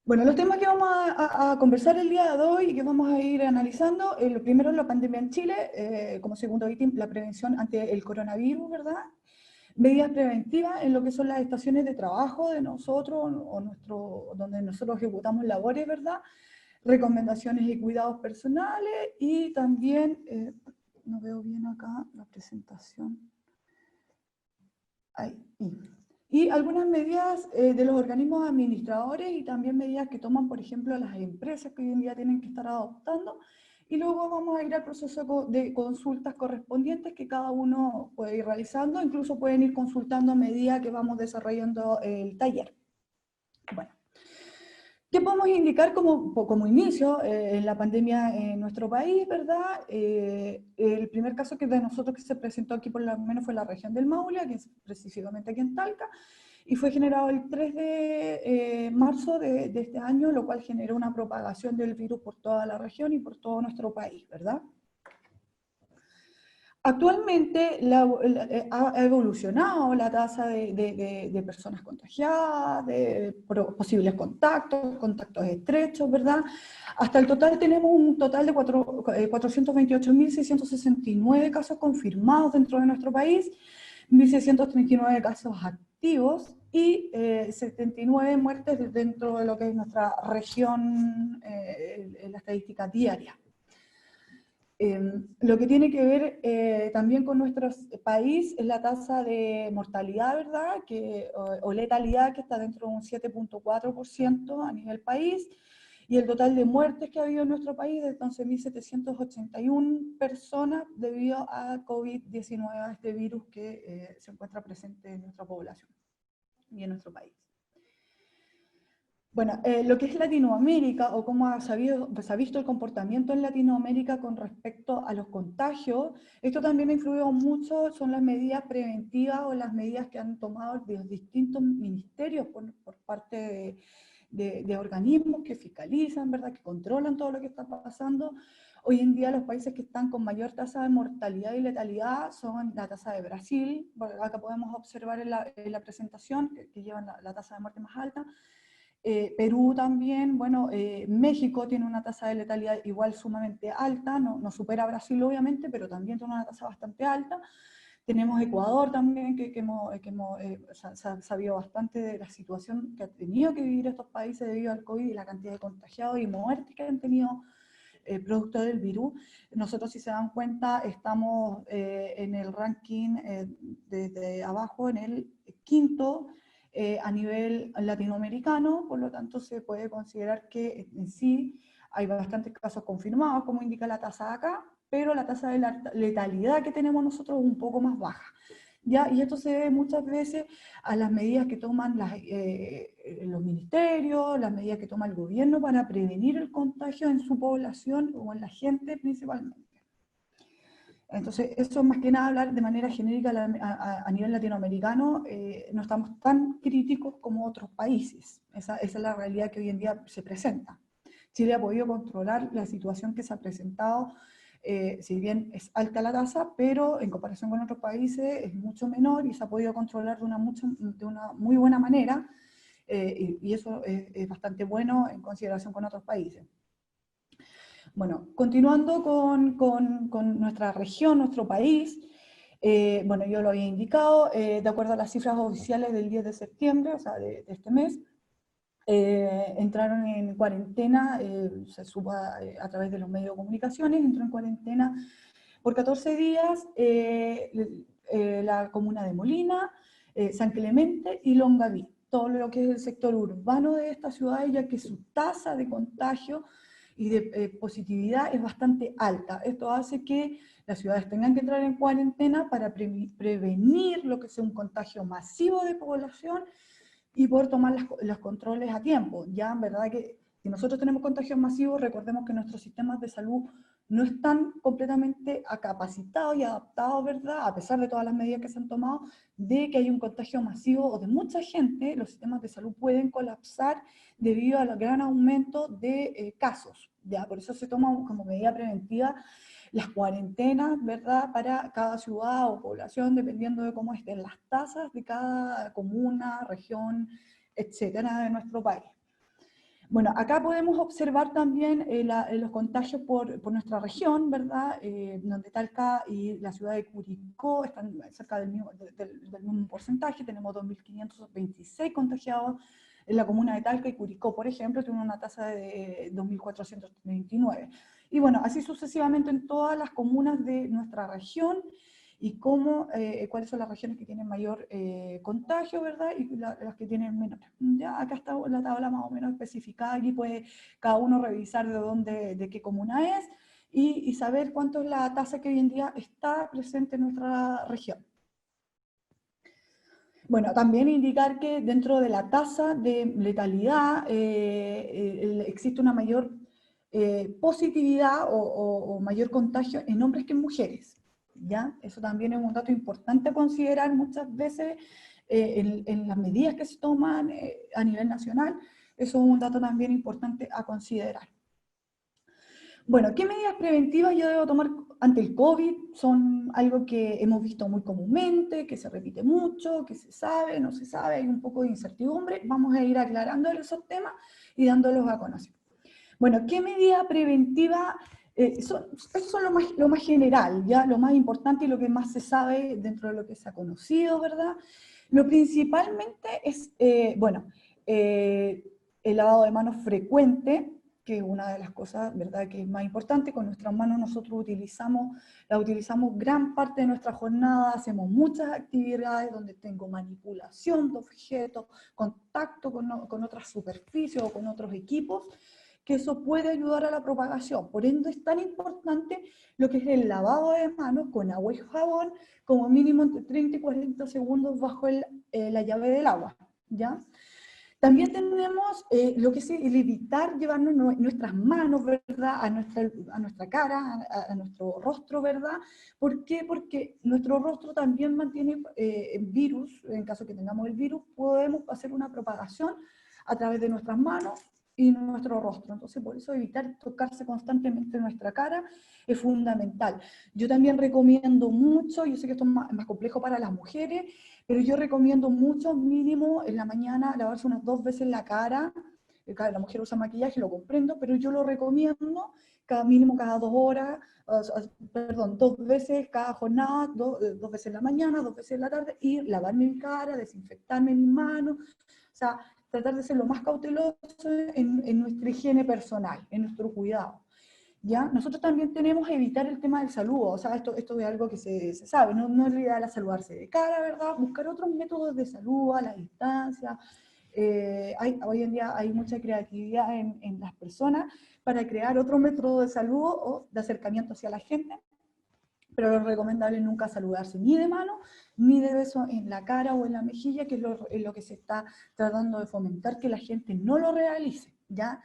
Bueno, los temas que vamos a conversar el día de hoy y que vamos a ir analizando, lo primero es la pandemia en Chile, como segundo ítem, la prevención ante el coronavirus, ¿verdad? Medidas preventivas en lo que son las estaciones de trabajo de nosotros o donde nosotros ejecutamos labores, ¿verdad? Recomendaciones y cuidados personales y también, no veo bien acá la presentación. Ahí. Y algunas medidas de los organismos administradores y también medidas que toman, por ejemplo, las empresas que hoy en día tienen que estar adoptando. Y luego vamos a ir al proceso de consultas correspondientes que cada uno puede ir realizando, incluso pueden ir consultando a medida que vamos desarrollando el taller. Bueno. ¿Qué podemos indicar como inicio en la pandemia en nuestro país, verdad? El primer caso que de nosotros que se presentó aquí por lo menos fue en la región del Maule, aquí específicamente aquí en Talca, y fue generado el 3 de marzo de este año, lo cual generó una propagación del virus por toda la región y por todo nuestro país, ¿verdad? Actualmente ha evolucionado la tasa de personas contagiadas, de posibles contactos estrechos, ¿verdad? Hasta el total tenemos un total de 428.669 casos confirmados dentro de nuestro país, 1.639 casos activos y 79 muertes dentro de lo que es nuestra región en la estadística diaria. Lo que tiene que ver también con nuestro país es la tasa de mortalidad, ¿verdad? O letalidad, que está dentro de un 7.4% a nivel país, y el total de muertes que ha habido en nuestro país es de 11.781 personas debido a COVID-19, a este virus que se encuentra presente en nuestra población y en nuestro país. Bueno, lo que es Latinoamérica, o cómo se ha visto el comportamiento en Latinoamérica con respecto a los contagios, esto también ha influido mucho, son las medidas preventivas o las medidas que han tomado los distintos ministerios por parte de organismos que fiscalizan, ¿verdad?, que controlan todo lo que está pasando. Hoy en día los países que están con mayor tasa de mortalidad y letalidad son la tasa de Brasil, acá podemos observar en la presentación que llevan la tasa de muerte más alta. Perú también, bueno, México tiene una tasa de letalidad igual sumamente alta, no supera a Brasil obviamente, pero también tiene una tasa bastante alta. Tenemos Ecuador también, que hemos sabido bastante de la situación que han tenido que vivir estos países debido al COVID y la cantidad de contagiados y muertes que han tenido producto del virus. Nosotros, si se dan cuenta, estamos en el ranking desde abajo, en el quinto, a nivel latinoamericano, por lo tanto se puede considerar que en sí hay bastantes casos confirmados, como indica la tasa acá, pero la tasa de letalidad que tenemos nosotros es un poco más baja. ¿Ya? Y esto se debe muchas veces a las medidas que toman los ministerios, las medidas que toma el gobierno para prevenir el contagio en su población o en la gente principalmente. Entonces, eso más que nada hablar de manera genérica a nivel latinoamericano, no estamos tan críticos como otros países. Esa es la realidad que hoy en día se presenta. Chile ha podido controlar la situación que se ha presentado, si bien es alta la tasa, pero en comparación con otros países es mucho menor y se ha podido controlar de una muy buena manera, y eso es bastante bueno en consideración con otros países. Bueno, continuando con nuestra región, nuestro país, bueno, yo lo había indicado, de acuerdo a las cifras oficiales del 10 de septiembre, o sea, de este mes, entraron en cuarentena, se supo a través de los medios de comunicaciones, entró en cuarentena por 14 días la comuna de Molina, San Clemente y Longaví, todo lo que es el sector urbano de esta ciudad, ya que su tasa de contagio y de positividad es bastante alta. Esto hace que las ciudades tengan que entrar en cuarentena para prevenir lo que sea un contagio masivo de población y poder tomar los controles a tiempo. Ya, en verdad que si nosotros tenemos contagios masivos, recordemos que nuestros sistemas de salud no están completamente capacitados y adaptados, ¿verdad? A pesar de todas las medidas que se han tomado, de que hay un contagio masivo o de mucha gente, los sistemas de salud pueden colapsar debido al gran aumento de casos, ¿ya? Por eso se toma como medida preventiva las cuarentenas, ¿verdad?, para cada ciudad o población, dependiendo de cómo estén las tasas de cada comuna, región, etcétera, de nuestro país. Bueno, acá podemos observar también los contagios por nuestra región, ¿verdad? Donde Talca y la ciudad de Curicó están cerca del mismo porcentaje. Tenemos 2.526 contagiados en la comuna de Talca, y Curicó, por ejemplo, tiene una tasa de 2.429. Y bueno, así sucesivamente en todas las comunas de nuestra región, y cuáles son las regiones que tienen mayor contagio, ¿verdad? Y las que tienen menor. Ya acá está la tabla más o menos especificada, aquí puede cada uno revisar de qué comuna es, y saber cuánto es la tasa que hoy en día está presente en nuestra región. Bueno, también indicar que dentro de la tasa de letalidad existe una mayor positividad o mayor contagio en hombres que en mujeres, ¿ya? Eso también es un dato importante a considerar muchas veces en las medidas que se toman a nivel nacional. Eso es un dato también importante a considerar. Bueno, ¿qué medidas preventivas yo debo tomar ante el COVID? Son algo que hemos visto muy comúnmente, que se repite mucho, que se sabe, no se sabe, hay un poco de incertidumbre. Vamos a ir aclarando esos temas y dándolos a conocer. Bueno, ¿qué medida preventiva? Eso son lo más general, ¿ya? Lo más importante y lo que más se sabe dentro de lo que se ha conocido, ¿verdad? Lo principalmente es, el lavado de manos frecuente, que es una de las cosas, ¿verdad?, que es más importante. Con nuestras manos nosotros la utilizamos gran parte de nuestra jornada, hacemos muchas actividades donde tengo manipulación de objetos, contacto con otras superficies o con otros equipos, que eso puede ayudar a la propagación. Por ende es tan importante lo que es el lavado de manos con agua y jabón, como mínimo entre 30 y 40 segundos bajo la llave del agua, ¿ya? También tenemos lo que es el evitar llevarnos nuestras manos, ¿verdad?, a nuestra cara, a nuestro rostro, ¿verdad? ¿Por qué? Porque nuestro rostro también mantiene virus. En caso que tengamos el virus, podemos hacer una propagación a través de nuestras manos y nuestro rostro. Entonces, por eso evitar tocarse constantemente nuestra cara es fundamental. Yo también recomiendo mucho, yo sé que esto es más complejo para las mujeres, pero yo recomiendo mucho, mínimo en la mañana, lavarse unas 2 veces la cara. La mujer usa maquillaje, lo comprendo, pero yo lo recomiendo mínimo cada 2 horas, perdón, 2 veces cada jornada, 2 veces en la mañana, 2 veces en la tarde, y lavarme mi cara, desinfectarme mis manos. O sea, tratar de ser lo más cauteloso en nuestra higiene personal, en nuestro cuidado. ¿Ya? Nosotros también tenemos que evitar el tema del saludo. O sea, esto es algo que se sabe, no es lo ideal saludarse de cara, ¿verdad? Buscar otros métodos de saludo a la distancia. Hoy en día hay mucha creatividad en las personas para crear otro método de saludo o de acercamiento hacia la gente, pero lo recomendable es nunca saludarse ni de mano, ni de beso en la cara o en la mejilla, que es lo que se está tratando de fomentar, que la gente no lo realice, ¿ya?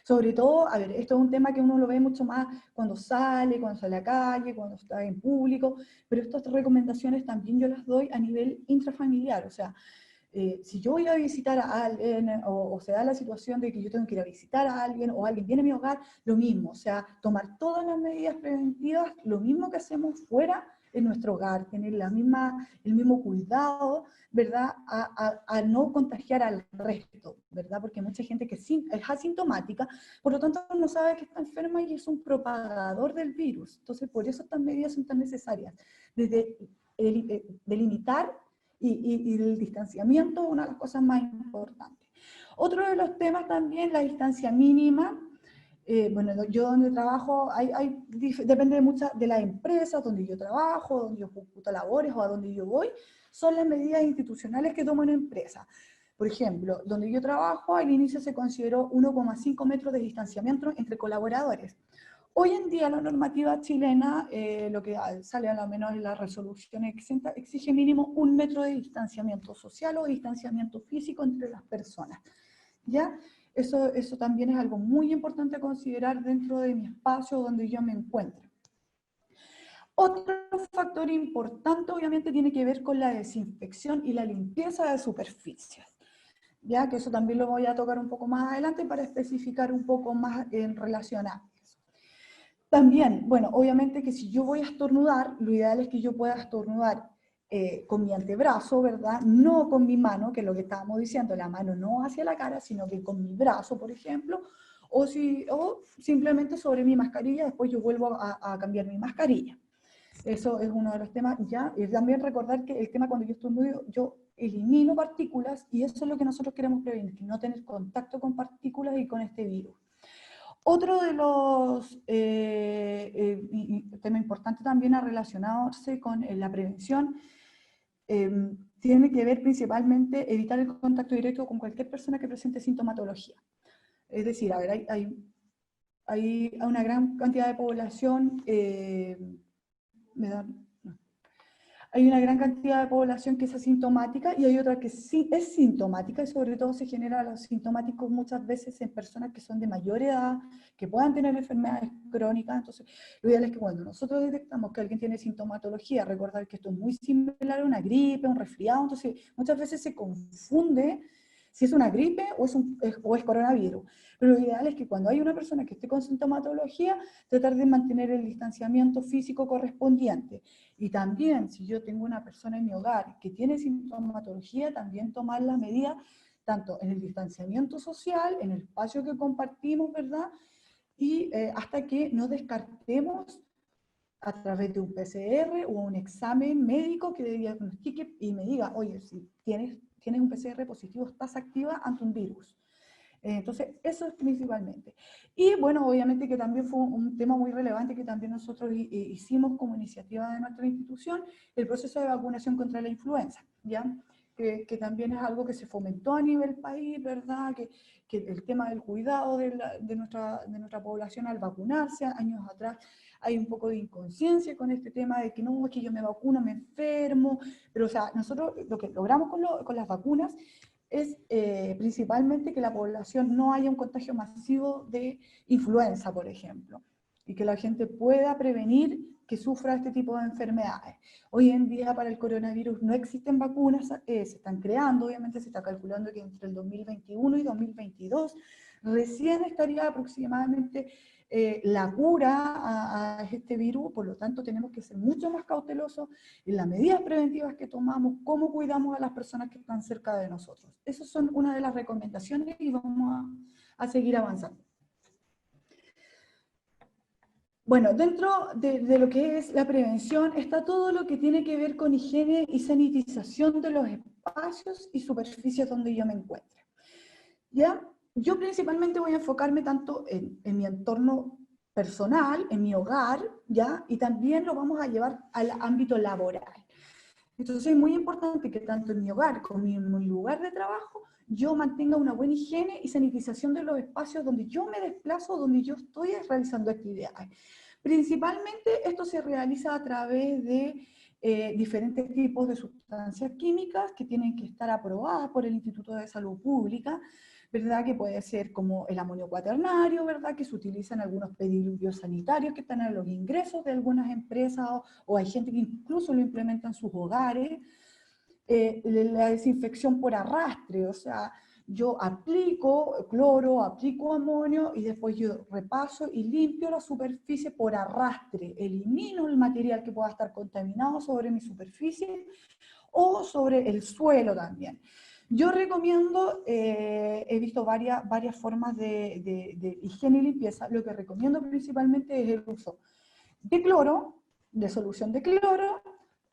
Sobre todo, a ver, esto es un tema que uno lo ve mucho más cuando sale a la calle, cuando está en público, pero estas recomendaciones también yo las doy a nivel intrafamiliar. O sea, si yo voy a visitar a alguien o se da la situación de que yo tengo que ir a visitar a alguien o alguien viene a mi hogar, lo mismo. O sea, tomar todas las medidas preventivas, lo mismo que hacemos fuera en nuestro hogar, tener el mismo cuidado, ¿verdad? A no contagiar al resto, ¿verdad? Porque hay mucha gente que es asintomática, por lo tanto no sabe que está enferma y es un propagador del virus. Entonces, por eso estas medidas son tan necesarias. Desde delimitar y el distanciamiento, una de las cosas más importantes. Otro de los temas también, la distancia mínima. Bueno, yo donde trabajo, depende mucho de las empresas donde yo trabajo, donde yo ejecuto labores o a donde yo voy, son las medidas institucionales que toma una empresa. Por ejemplo, donde yo trabajo, al inicio se consideró 1,5 metros de distanciamiento entre colaboradores. Hoy en día la normativa chilena, lo que sale a lo menos en la resolución exige mínimo 1 metro de distanciamiento social o distanciamiento físico entre las personas, ¿ya? Eso también es algo muy importante a considerar dentro de mi espacio donde yo me encuentro. Otro factor importante obviamente tiene que ver con la desinfección y la limpieza de superficies, ya que eso también lo voy a tocar un poco más adelante para especificar un poco más en relación a eso. También, bueno, obviamente que si yo voy a estornudar, lo ideal es que yo pueda estornudar con mi antebrazo, ¿verdad? No con mi mano, que es lo que estábamos diciendo, la mano no hacia la cara, sino que con mi brazo, por ejemplo, o simplemente sobre mi mascarilla, después yo vuelvo a cambiar mi mascarilla. Eso es uno de los temas, ya, y también recordar que el tema cuando yo estornudo, yo elimino partículas, y eso es lo que nosotros queremos prevenir, no tener contacto con partículas y con este virus. Otro de los temas importantes también a relacionarse con la prevención, tiene que ver principalmente evitar el contacto directo con cualquier persona que presente sintomatología. Es decir, a ver, hay una gran cantidad de población, hay una gran cantidad de población que es asintomática y hay otra que sí es sintomática, y sobre todo se genera los sintomáticos muchas veces en personas que son de mayor edad, que puedan tener enfermedades crónicas. Entonces, lo ideal es que cuando nosotros detectamos que alguien tiene sintomatología, recordar que esto es muy similar a una gripe, un resfriado, entonces muchas veces se confunde si es una gripe o es coronavirus. Pero lo ideal es que cuando hay una persona que esté con sintomatología, tratar de mantener el distanciamiento físico correspondiente. Y también, si yo tengo una persona en mi hogar que tiene sintomatología, también tomar las medidas, tanto en el distanciamiento social, en el espacio que compartimos, ¿verdad? Y hasta que no descartemos a través de un PCR o un examen médico que diagnostique y me diga, oye, si tienes un PCR positivo, estás activa ante un virus. Entonces, eso es principalmente. Y bueno, obviamente que también fue un tema muy relevante que también nosotros hicimos como iniciativa de nuestra institución, el proceso de vacunación contra la influenza, ¿ya? Que también es algo que se fomentó a nivel país, ¿verdad? Que el tema del cuidado de nuestra población al vacunarse, años atrás hay un poco de inconsciencia con este tema de que no, es que yo me vacuno, me enfermo, pero o sea, nosotros lo que logramos con las vacunas es principalmente que la población no haya un contagio masivo de influenza, por ejemplo, y que la gente pueda prevenir que sufra este tipo de enfermedades. Hoy en día para el coronavirus no existen vacunas, se están creando, obviamente se está calculando que entre el 2021 y 2022 recién estaría aproximadamente la cura a este virus, por lo tanto tenemos que ser mucho más cautelosos en las medidas preventivas que tomamos, cómo cuidamos a las personas que están cerca de nosotros. Esas son una de las recomendaciones y vamos a seguir avanzando. Bueno, dentro de lo que es la prevención está todo lo que tiene que ver con higiene y sanitización de los espacios y superficies donde yo me encuentre. ¿Ya? Yo principalmente voy a enfocarme tanto en mi entorno personal, en mi hogar, ¿ya? Y también lo vamos a llevar al ámbito laboral. Entonces es muy importante que tanto en mi hogar como en mi lugar de trabajo yo mantenga una buena higiene y sanitización de los espacios donde yo me desplazo, donde yo estoy realizando actividades. Principalmente esto se realiza a través de diferentes tipos de sustancias químicas que tienen que estar aprobadas por el Instituto de Salud Pública, ¿verdad? Que puede ser como el amonio cuaternario, ¿verdad? Que se utilizan algunos pediluvios sanitarios que están en los ingresos de algunas empresas o hay gente que incluso lo implementa en sus hogares. La desinfección por arrastre, o sea, yo aplico cloro, aplico amonio y después yo repaso y limpio la superficie por arrastre, elimino el material que pueda estar contaminado sobre mi superficie o sobre el suelo también. Yo recomiendo, he visto varias formas de higiene y limpieza, lo que recomiendo principalmente es el uso de cloro, de solución de cloro,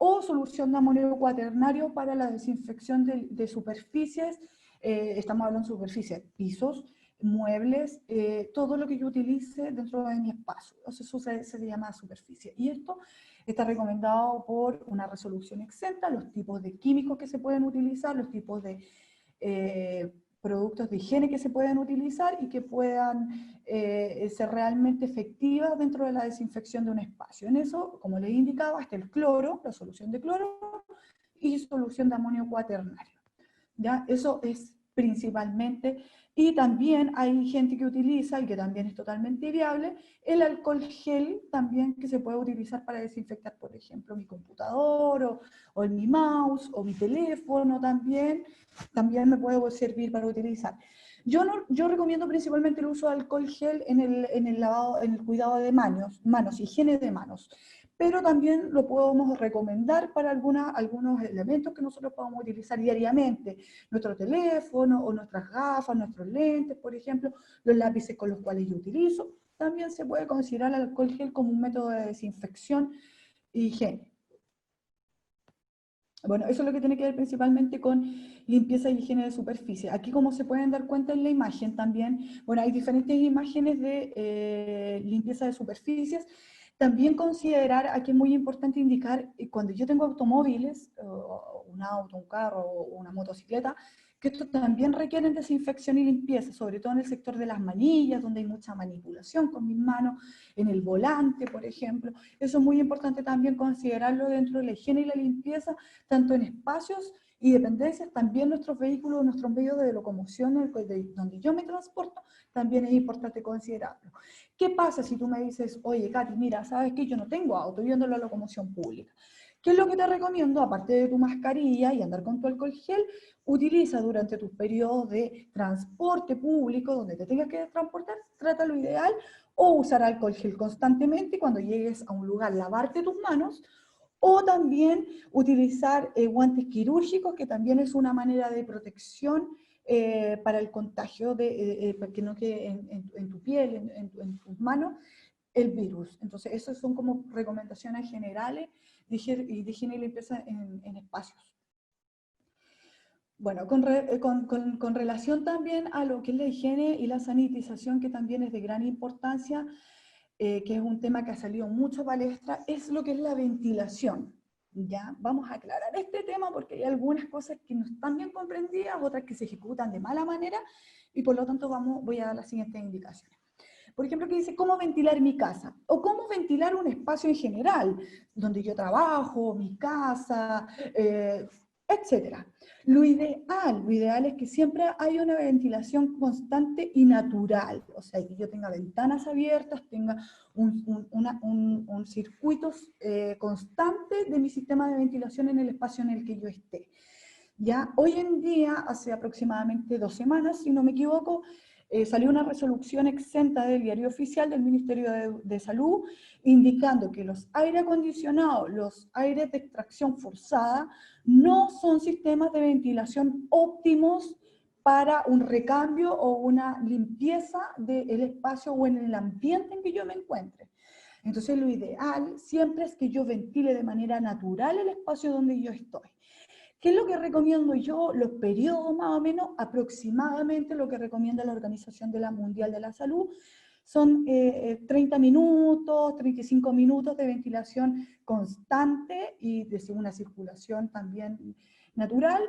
o solución de amonio cuaternario para la desinfección de superficies, estamos hablando de superficies, pisos, muebles, todo lo que yo utilice dentro de mi espacio. Eso se llama superficie. Y esto está recomendado por una resolución exenta, los tipos de químicos que se pueden utilizar, los tipos de productos de higiene que se pueden utilizar y que puedan ser realmente efectivas dentro de la desinfección de un espacio. En eso, como les indicaba, está el cloro, la solución de cloro y solución de amonio cuaternario. ¿Ya? Eso es principalmente, y también hay gente que utiliza, y que también es totalmente viable, el alcohol gel también que se puede utilizar para desinfectar, por ejemplo, mi computador o mi mouse o mi teléfono también me puede servir para utilizar. Yo recomiendo principalmente el uso de alcohol gel en el lavado, en el cuidado de manos, higiene de manos. pero también lo podemos recomendar para algunos elementos que nosotros podamos utilizar diariamente. Nuestro teléfono o nuestras gafas, nuestros lentes, por ejemplo, los lápices con los cuales yo utilizo. También se puede considerar el alcohol gel como un método de desinfección y higiene. Bueno, eso es lo que tiene que ver principalmente con limpieza y higiene de superficie. Aquí, como se pueden dar cuenta en la imagen también, bueno, hay diferentes imágenes de limpieza de superficies. También considerar, aquí es muy importante indicar, cuando yo tengo automóviles, un auto, un carro o una motocicleta, que estos también requieren desinfección y limpieza, sobre todo en el sector de las manillas, donde hay mucha manipulación con mis manos, en el volante, por ejemplo. Eso es muy importante también considerarlo dentro de la higiene y la limpieza, tanto en espacios y dependencias, también nuestros vehículos, nuestros medios de locomoción, donde yo me transporto, también es importante considerarlo. ¿Qué pasa si tú me dices, oye, Katy, mira, sabes que yo no tengo auto, yo ando en la locomoción pública? ¿Qué es lo que te recomiendo? Aparte de tu mascarilla y andar con tu alcohol gel, utiliza durante tus periodos de transporte público, donde te tengas que transportar, trata lo ideal, o usar alcohol gel constantemente y cuando llegues a un lugar lavarte tus manos, o también utilizar guantes quirúrgicos, que también es una manera de protección para el contagio, para que no quede en tu piel, en tus manos, el virus. Entonces, esas son como recomendaciones generales de higiene y limpieza en espacios. Bueno, con relación también a lo que es la higiene y la sanitización, que también es de gran importancia, que es un tema que ha salido mucho a palestra, es lo que es la ventilación. ¿Ya? Vamos a aclarar este tema porque hay algunas cosas que no están bien comprendidas, otras que se ejecutan de mala manera, y por lo tanto voy a dar las siguientes indicaciones. Por ejemplo, que dice cómo ventilar mi casa, o cómo ventilar un espacio en general, donde yo trabajo, mi casa, etcétera. Lo ideal es que siempre haya una ventilación constante y natural, o sea, que yo tenga ventanas abiertas, tenga un circuito constante de mi sistema de ventilación en el espacio en el que yo esté. Ya hoy en día, hace aproximadamente 2 semanas, si no me equivoco, salió una resolución exenta del Diario Oficial del Ministerio de Salud, indicando que los aire acondicionados, los aires de extracción forzada, no son sistemas de ventilación óptimos para un recambio o una limpieza del espacio o en el ambiente en que yo me encuentre. Entonces lo ideal siempre es que yo ventile de manera natural el espacio donde yo estoy. ¿Qué es lo que recomiendo yo? Los periodos más o menos, aproximadamente lo que recomienda la Organización Mundial de la Salud, son 30 minutos, 35 minutos de ventilación constante y de una circulación también natural,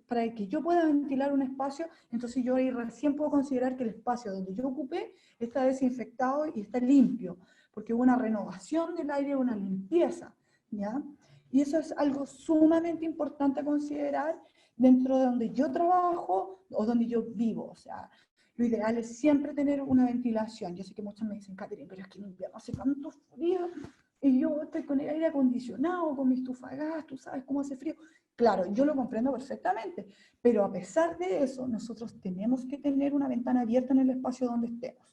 para que yo pueda ventilar un espacio. Entonces yo ahí recién puedo considerar que el espacio donde yo ocupé está desinfectado y está limpio, porque hubo una renovación del aire, una limpieza, ¿ya? Y eso es algo sumamente importante a considerar dentro de donde yo trabajo o donde yo vivo. O sea, lo ideal es siempre tener una ventilación. Yo sé que muchos me dicen, Catherine, pero es que en invierno hace tanto frío y yo estoy con el aire acondicionado, con mi estufa de gas, tú sabes cómo hace frío. Claro, yo lo comprendo perfectamente, pero a pesar de eso, nosotros tenemos que tener una ventana abierta en el espacio donde estemos.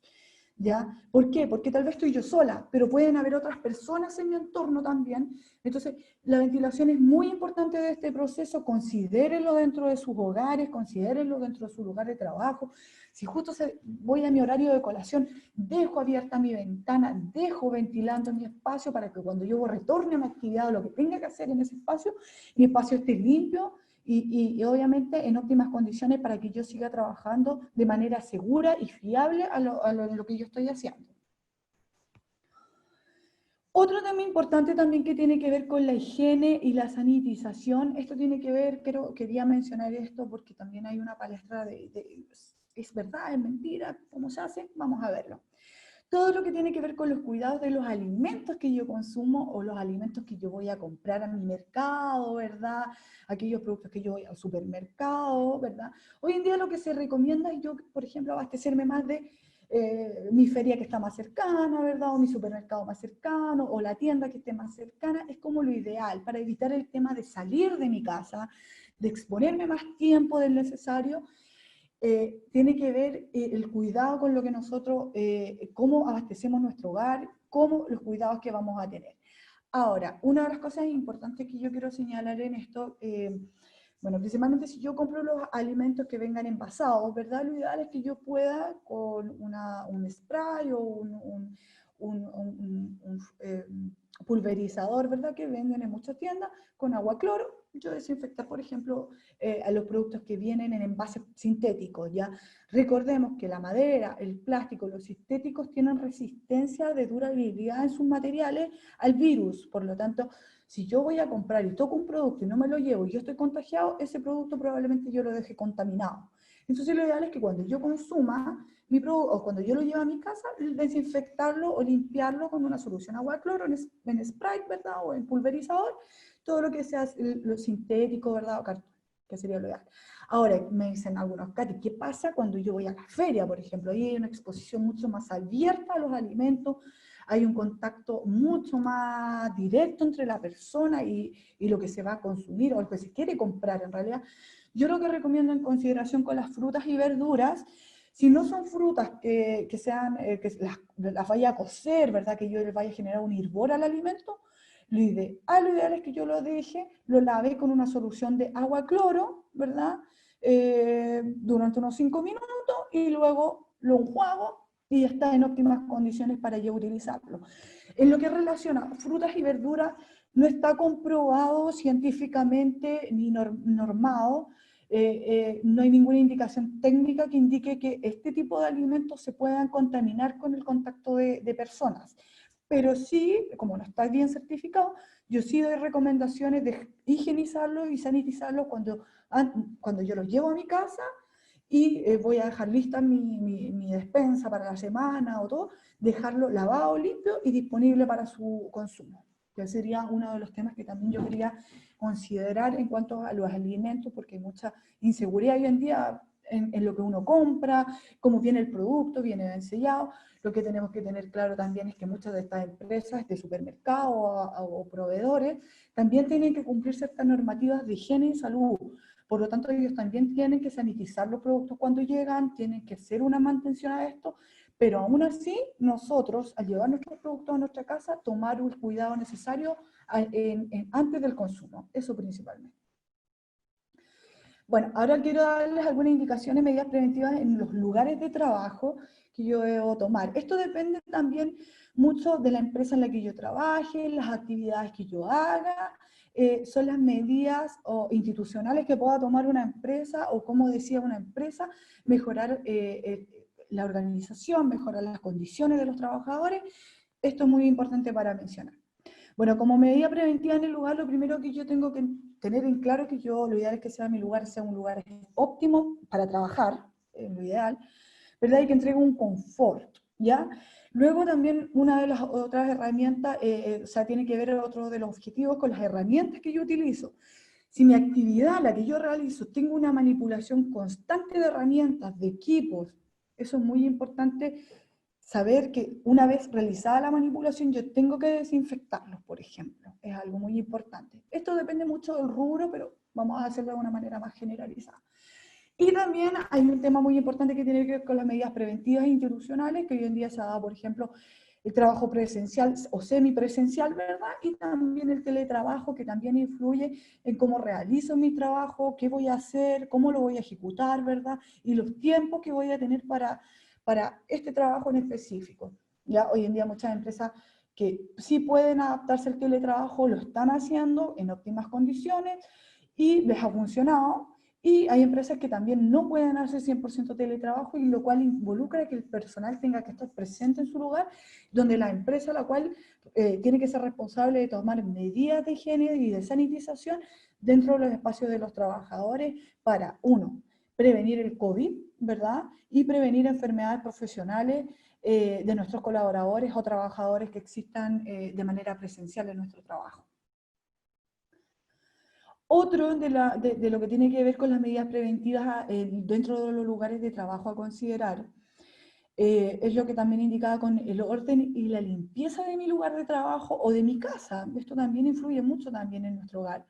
¿Ya? ¿Por qué? Porque tal vez estoy yo sola, pero pueden haber otras personas en mi entorno también. Entonces, la ventilación es muy importante de este proceso. Considérenlo dentro de sus hogares, considérenlo dentro de su lugar de trabajo. Si justo voy a mi horario de colación, dejo abierta mi ventana, dejo ventilando mi espacio para que cuando yo retorne a mi actividad o lo que tenga que hacer en ese espacio, mi espacio esté limpio, y obviamente en óptimas condiciones para que yo siga trabajando de manera segura y fiable a lo que yo estoy haciendo. Otro tema importante también que tiene que ver con la higiene y la sanitización, esto tiene que ver, quería mencionar esto porque también hay una palestra es verdad, es mentira, ¿cómo se hace? Vamos a verlo. Todo lo que tiene que ver con los cuidados de los alimentos que yo consumo o los alimentos que yo voy a comprar a mi mercado, ¿verdad? Aquellos productos que yo voy al supermercado, ¿verdad? Hoy en día lo que se recomienda es yo, por ejemplo, abastecerme más de mi feria que está más cercana, ¿verdad? O mi supermercado más cercano, o la tienda que esté más cercana, es como lo ideal para evitar el tema de salir de mi casa, de exponerme más tiempo del necesario. Tiene que ver el cuidado con lo que nosotros, cómo abastecemos nuestro hogar, cómo los cuidados que vamos a tener. Ahora, una de las cosas importantes que yo quiero señalar en esto, bueno, principalmente si yo compro los alimentos que vengan envasados, ¿verdad? Lo ideal es que yo pueda con un spray o un pulverizador, ¿verdad? Que venden en muchas tiendas, con agua cloro, yo desinfectar, por ejemplo, a los productos que vienen en envases sintéticos, ¿ya? Recordemos que la madera, el plástico, los sintéticos tienen resistencia de durabilidad en sus materiales al virus, por lo tanto, si yo voy a comprar y toco un producto y no me lo llevo y yo estoy contagiado, ese producto probablemente yo lo deje contaminado. Entonces lo ideal es que cuando yo consuma mi producto, o cuando yo lo llevo a mi casa, desinfectarlo o limpiarlo con una solución agua de cloro, en Sprite, ¿verdad? O en pulverizador, todo lo que sea lo sintético, ¿verdad? O cartón, que sería lo ideal. Ahora, me dicen algunos, Katy, ¿qué pasa cuando yo voy a la feria, por ejemplo? Ahí hay una exposición mucho más abierta a los alimentos, hay un contacto mucho más directo entre la persona y lo que se va a consumir o lo que se quiere comprar en realidad. Yo lo que recomiendo en consideración con las frutas y verduras, si no son frutas que sean, que las vaya a cocer, ¿verdad? Que yo les vaya a generar un hervor al alimento, lo ideal es que yo lo deje, lo lave con una solución de agua cloro, ¿verdad? Durante unos 5 minutos y luego lo enjuago y está en óptimas condiciones para yo utilizarlo. En lo que relaciona frutas y verduras, no está comprobado científicamente ni normado, no hay ninguna indicación técnica que indique que este tipo de alimentos se puedan contaminar con el contacto de personas. Pero sí, como no está bien certificado, yo sí doy recomendaciones de higienizarlo y sanitizarlo cuando yo lo llevo a mi casa y voy a dejar lista mi despensa para la semana o todo, dejarlo lavado, limpio y disponible para su consumo. Que sería uno de los temas que también yo quería considerar en cuanto a los alimentos, porque hay mucha inseguridad hoy en día en lo que uno compra, cómo viene el producto, viene ensellado. Lo que tenemos que tener claro también es que muchas de estas empresas de supermercados o proveedores también tienen que cumplir ciertas normativas de higiene y salud. Por lo tanto, ellos también tienen que sanitizar los productos cuando llegan, tienen que hacer una mantención a esto, pero aún así, nosotros, al llevar nuestros productos a nuestra casa, tomar el cuidado necesario antes del consumo, eso principalmente. Bueno, ahora quiero darles algunas indicaciones, medidas preventivas en los lugares de trabajo que yo debo tomar. Esto depende también mucho de la empresa en la que yo trabaje, las actividades que yo haga, son las medidas institucionales que pueda tomar una empresa o, como decía una empresa, mejorar la organización, mejorar las condiciones de los trabajadores. Esto es muy importante para mencionar. Bueno, como medida preventiva en el lugar, lo primero que yo tengo que tener en claro es que lo ideal es que sea mi lugar, sea un lugar óptimo para trabajar, lo ideal, ¿verdad? Y que entregue un confort, ¿ya? Luego también una de las otras herramientas, o sea, tiene que ver otro de los objetivos con las herramientas que yo utilizo. Si mi actividad, la que yo realizo, tengo una manipulación constante de herramientas, de equipos, eso es muy importante saber que una vez realizada la manipulación yo tengo que desinfectarlos, por ejemplo. Es algo muy importante. Esto depende mucho del rubro, pero vamos a hacerlo de una manera más generalizada. Y también hay un tema muy importante que tiene que ver con las medidas preventivas e institucionales, que hoy en día se ha dado, por ejemplo, el trabajo presencial o semipresencial, ¿verdad? Y también el teletrabajo, que también influye en cómo realizo mi trabajo, qué voy a hacer, cómo lo voy a ejecutar, ¿verdad? Y los tiempos que voy a tener para este trabajo en específico. Ya hoy en día muchas empresas que sí pueden adaptarse al teletrabajo lo están haciendo en óptimas condiciones y les ha funcionado. Y hay empresas que también no pueden hacer 100% teletrabajo, y lo cual involucra que el personal tenga que estar presente en su lugar, donde la empresa, la cual tiene que ser responsable de tomar medidas de higiene y de sanitización dentro de los espacios de los trabajadores para, uno, prevenir el COVID, ¿verdad? Y prevenir enfermedades profesionales de nuestros colaboradores o trabajadores que existan de manera presencial en nuestro trabajo. Otro de lo que tiene que ver con las medidas preventivas dentro de los lugares de trabajo a considerar es lo que también indicaba con el orden y la limpieza de mi lugar de trabajo o de mi casa. Esto también influye mucho también en nuestro hogar.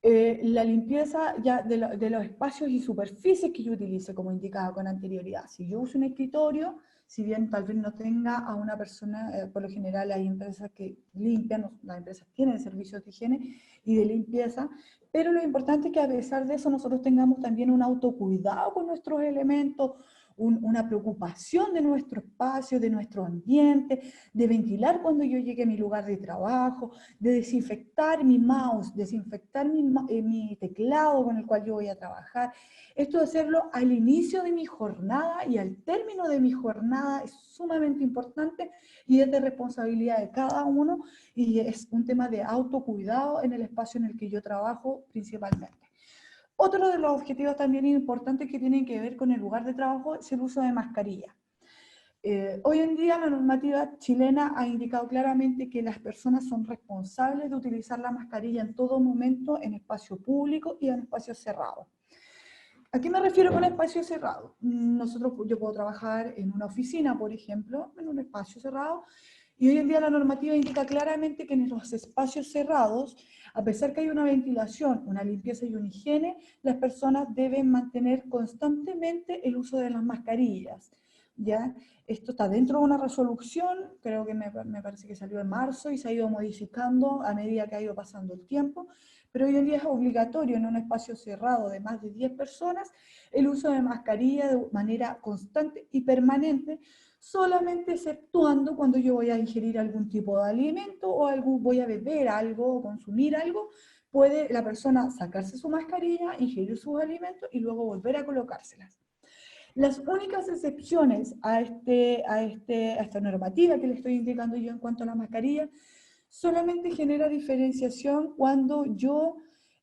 La limpieza ya de los espacios y superficies que yo utilice, como indicaba con anterioridad. Si yo uso un escritorio, si bien tal vez no tenga a una persona, por lo general hay empresas que limpian, las empresas tienen servicios de higiene y de limpieza, pero lo importante es que a pesar de eso nosotros tengamos también un autocuidado con nuestros elementos, una preocupación de nuestro espacio, de nuestro ambiente, de ventilar cuando yo llegue a mi lugar de trabajo, de desinfectar mi mouse, desinfectar mi teclado con el cual yo voy a trabajar. Esto de hacerlo al inicio de mi jornada y al término de mi jornada es sumamente importante y es de responsabilidad de cada uno y es un tema de autocuidado en el espacio en el que yo trabajo principalmente. Otro de los objetivos también importantes que tienen que ver con el lugar de trabajo es el uso de mascarilla. Hoy en día la normativa chilena ha indicado claramente que las personas son responsables de utilizar la mascarilla en todo momento en espacio público y en espacios cerrados. ¿A qué me refiero con espacio cerrado? Yo puedo trabajar en una oficina, por ejemplo, en un espacio cerrado, y hoy en día la normativa indica claramente que en los espacios cerrados, a pesar que hay una ventilación, una limpieza y una higiene, las personas deben mantener constantemente el uso de las mascarillas. ¿Ya? Esto está dentro de una resolución, creo que me parece que salió en marzo y se ha ido modificando a medida que ha ido pasando el tiempo, pero hoy en día es obligatorio en un espacio cerrado de más de 10 personas el uso de mascarilla de manera constante y permanente, solamente exceptuando cuando yo voy a ingerir algún tipo de alimento o voy a beber algo o consumir algo, puede la persona sacarse su mascarilla, ingerir sus alimentos y luego volver a colocárselas. Las únicas excepciones a esta normativa que le estoy indicando yo en cuanto a la mascarilla solamente genera diferenciación cuando yo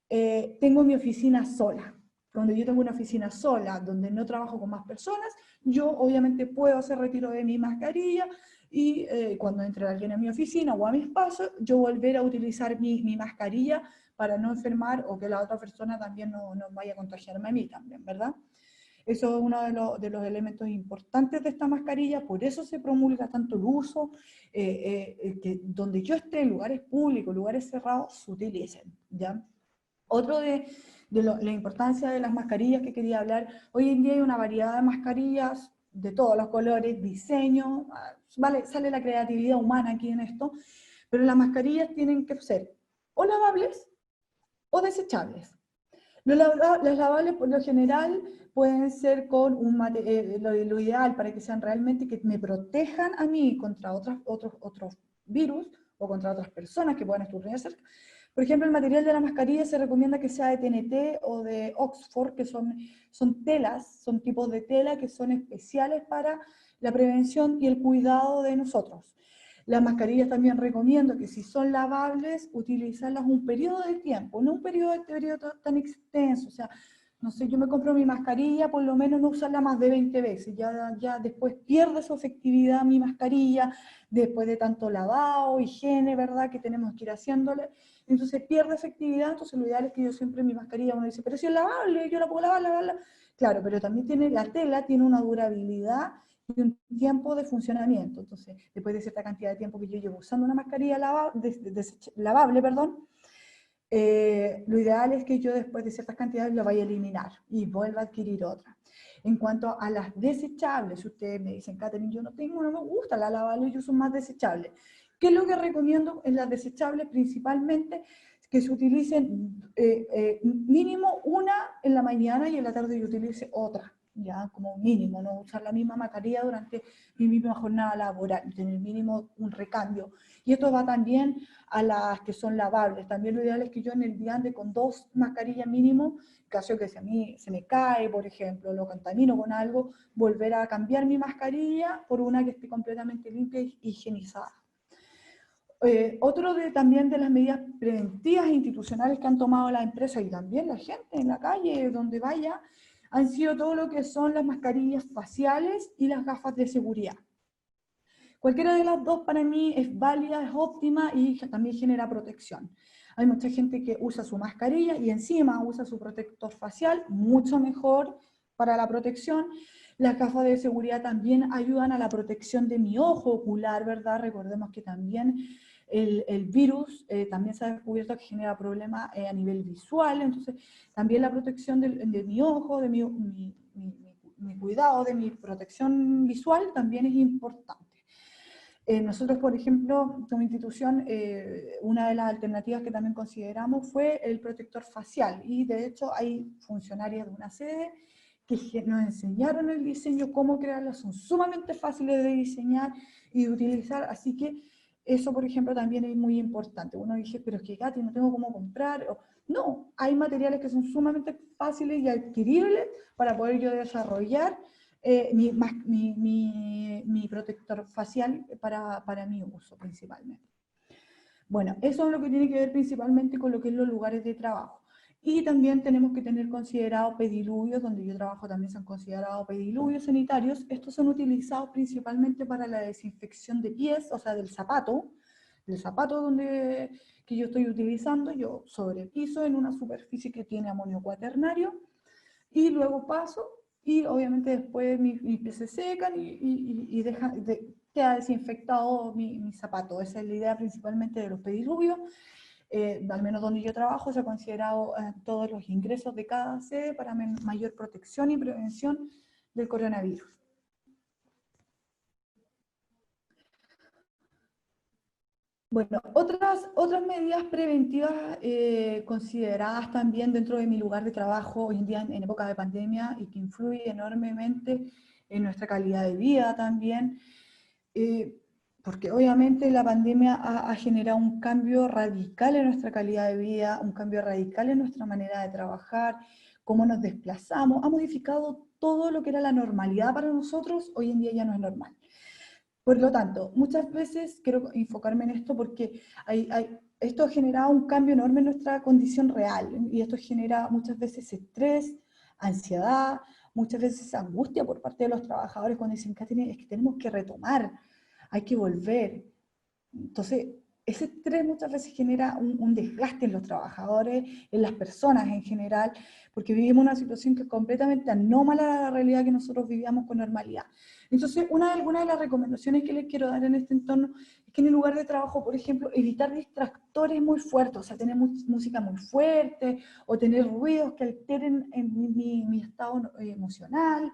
tengo mi oficina sola. Cuando yo tengo una oficina sola, donde no trabajo con más personas, yo obviamente puedo hacer retiro de mi mascarilla y cuando entre alguien a mi oficina o a mi espacio, yo volver a utilizar mi mascarilla para no enfermar o que la otra persona también no vaya a contagiarme a mí también, ¿verdad? Eso es uno de los elementos importantes de esta mascarilla, por eso se promulga tanto el uso, que donde yo esté, en lugares públicos, lugares cerrados, se utilicen, ¿ya? Otro de la importancia de las mascarillas que quería hablar, hoy en día hay una variedad de mascarillas de todos los colores, diseño, vale, sale la creatividad humana aquí en esto, pero las mascarillas tienen que ser o lavables o desechables. Las lavables por lo general pueden ser con lo ideal para que sean realmente que me protejan a mí contra otros virus o contra otras personas que puedan estornudar cerca. Por ejemplo, el material de la mascarilla se recomienda que sea de TNT o de Oxford, que son telas, son tipos de tela que son especiales para la prevención y el cuidado de nosotros. Las mascarillas también recomiendo que si son lavables, utilizarlas un periodo de tiempo, no un periodo tan extenso, o sea, no sé, yo me compro mi mascarilla, por lo menos no usarla más de 20 veces, ya después pierde su efectividad mi mascarilla, después de tanto lavado, higiene, ¿verdad?, que tenemos que ir haciéndole, entonces pierde efectividad, entonces lo ideal es que yo siempre mi mascarilla, uno dice, pero si es lavable, yo la puedo lavarla, claro, pero también la tela tiene una durabilidad y un tiempo de funcionamiento. Entonces, después de cierta cantidad de tiempo que yo llevo usando una mascarilla lavable, lo ideal es que yo después de ciertas cantidades la vaya a eliminar y vuelva a adquirir otra. En cuanto a las desechables, si ustedes me dicen, Catherine, yo no me gusta la lavable, yo uso más desechables. ¿Qué es lo que recomiendo en las desechables? Principalmente que se utilicen mínimo una en la mañana y en la tarde yo utilice otra, ya como mínimo, no usar la misma mascarilla durante mi misma jornada laboral, tener mínimo un recambio. Y esto va también a las que son lavables. También lo ideal es que yo en el día ande con 2 mascarillas mínimo, en caso que si a mí se me cae, por ejemplo, lo contamino con algo, volver a cambiar mi mascarilla por una que esté completamente limpia y higienizada. También de las medidas preventivas e institucionales que han tomado las empresas y también la gente en la calle, donde vaya, han sido todo lo que son las mascarillas faciales y las gafas de seguridad. Cualquiera de las dos para mí es válida, es óptima y también genera protección. Hay mucha gente que usa su mascarilla y encima usa su protector facial, mucho mejor para la protección. Las gafas de seguridad también ayudan a la protección de mi ojo ocular, ¿verdad? Recordemos que también el virus también se ha descubierto que genera problemas a nivel visual, entonces también la protección de mi ojo, de mi cuidado, de mi protección visual, también es importante. Nosotros, por ejemplo, como institución, una de las alternativas que también consideramos fue el protector facial, y de hecho hay funcionarios de una sede que nos enseñaron el diseño, cómo crearlo, son sumamente fáciles de diseñar y de utilizar, así que eso, por ejemplo, también es muy importante. Uno dice, pero es que Katy, no tengo cómo comprar. No, hay materiales que son sumamente fáciles y adquiribles para poder yo desarrollar mi protector facial para mi uso principalmente. Bueno, eso es lo que tiene que ver principalmente con lo que es los lugares de trabajo. Y también tenemos que tener considerado pediluvios, donde yo trabajo también se han considerado pediluvios sanitarios. Estos son utilizados principalmente para la desinfección de pies, o sea, del zapato que yo estoy utilizando. Yo sobrepiso en una superficie que tiene amonio cuaternario y luego paso, y obviamente después mis pies se secan y queda desinfectado mi zapato. Esa es la idea principalmente de los pediluvios. Al menos donde yo trabajo, se ha considerado todos los ingresos de cada sede para mayor protección y prevención del coronavirus. Bueno, otras medidas preventivas consideradas también dentro de mi lugar de trabajo hoy en día en época de pandemia y que influye enormemente en nuestra calidad de vida también, porque obviamente la pandemia ha generado un cambio radical en nuestra calidad de vida, un cambio radical en nuestra manera de trabajar, cómo nos desplazamos, ha modificado todo lo que era la normalidad para nosotros, hoy en día ya no es normal. Por lo tanto, muchas veces quiero enfocarme en esto porque esto ha generado un cambio enorme en nuestra condición real, y esto genera muchas veces estrés, ansiedad, muchas veces angustia por parte de los trabajadores cuando dicen que es que tenemos que retomar, hay que volver. Entonces, ese estrés muchas veces genera un desgaste en los trabajadores, en las personas en general, porque vivimos una situación que es completamente anómala a la realidad que nosotros vivíamos con normalidad. Entonces, alguna de las recomendaciones que les quiero dar en este entorno es que en el lugar de trabajo, por ejemplo, evitar distractores muy fuertes, o sea, tener música muy fuerte, o tener ruidos que alteren en mi estado emocional,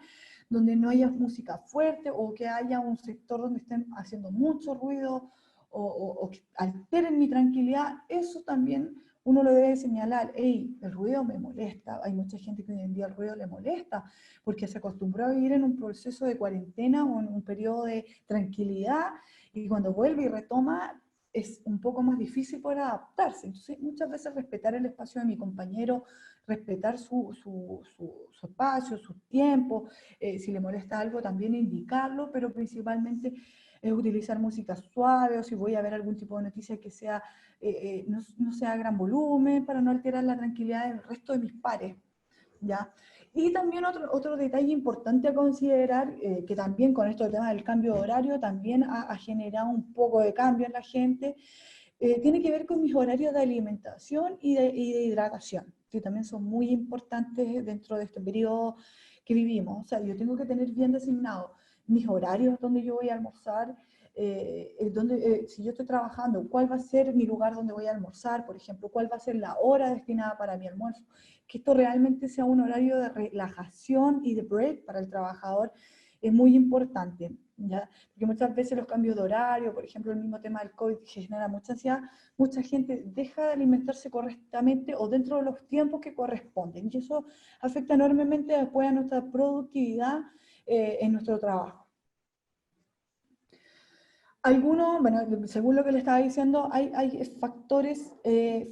donde no haya música fuerte, o que haya un sector donde estén haciendo mucho ruido, o que alteren mi tranquilidad. Eso también uno lo debe señalar. Hey, el ruido me molesta. Hay mucha gente que hoy en día el ruido le molesta, porque se acostumbró a vivir en un proceso de cuarentena o en un periodo de tranquilidad, y cuando vuelve y retoma, es un poco más difícil poder adaptarse. Entonces, muchas veces respetar el espacio de mi compañero, respetar su espacio, sus tiempos, si le molesta algo también indicarlo, pero principalmente es utilizar música suave, o si voy a ver algún tipo de noticia que sea, no sea a gran volumen, para no alterar la tranquilidad del resto de mis pares, ¿ya? Y también otro detalle importante a considerar, que también con esto del tema del cambio de horario, también ha generado un poco de cambio en la gente, tiene que ver con mis horarios de alimentación y de hidratación, que también son muy importantes dentro de este periodo que vivimos. O sea, yo tengo que tener bien designado mis horarios donde yo voy a almorzar, si yo estoy trabajando, cuál va a ser mi lugar donde voy a almorzar, por ejemplo, cuál va a ser la hora destinada para mi almuerzo, que esto realmente sea un horario de relajación y de break para el trabajador, es muy importante, ¿ya? Porque muchas veces los cambios de horario, por ejemplo, el mismo tema del COVID, que genera mucha ansiedad, mucha gente deja de alimentarse correctamente o dentro de los tiempos que corresponden, y eso afecta enormemente después a nuestra productividad en nuestro trabajo. Algunos, bueno, según lo que le estaba diciendo, hay factores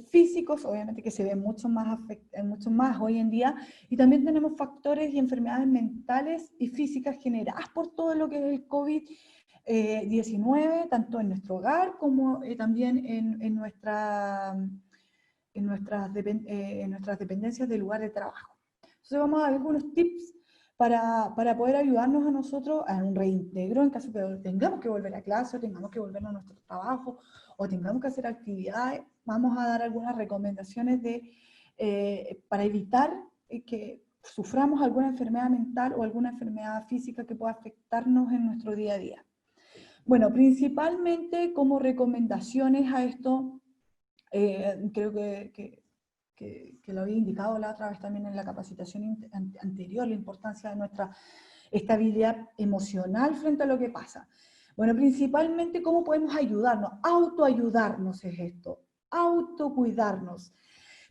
físicos, obviamente, que se ven mucho más hoy en día, y también tenemos factores y enfermedades mentales y físicas generadas por todo lo que es el COVID-19, tanto en nuestro hogar como también en nuestras dependencias del lugar de trabajo. Entonces vamos a ver algunos tips para poder ayudarnos a nosotros a un reintegro en caso de que tengamos que volver a clase, o tengamos que volver a nuestro trabajo, o tengamos que hacer actividades. Vamos a dar algunas recomendaciones para evitar que suframos alguna enfermedad mental o alguna enfermedad física que pueda afectarnos en nuestro día a día. Bueno, principalmente como recomendaciones a esto, creo que que lo había indicado la otra vez también en la capacitación anterior, la importancia de nuestra estabilidad emocional frente a lo que pasa. Bueno, principalmente, ¿cómo podemos ayudarnos? Autoayudarnos es esto, autocuidarnos.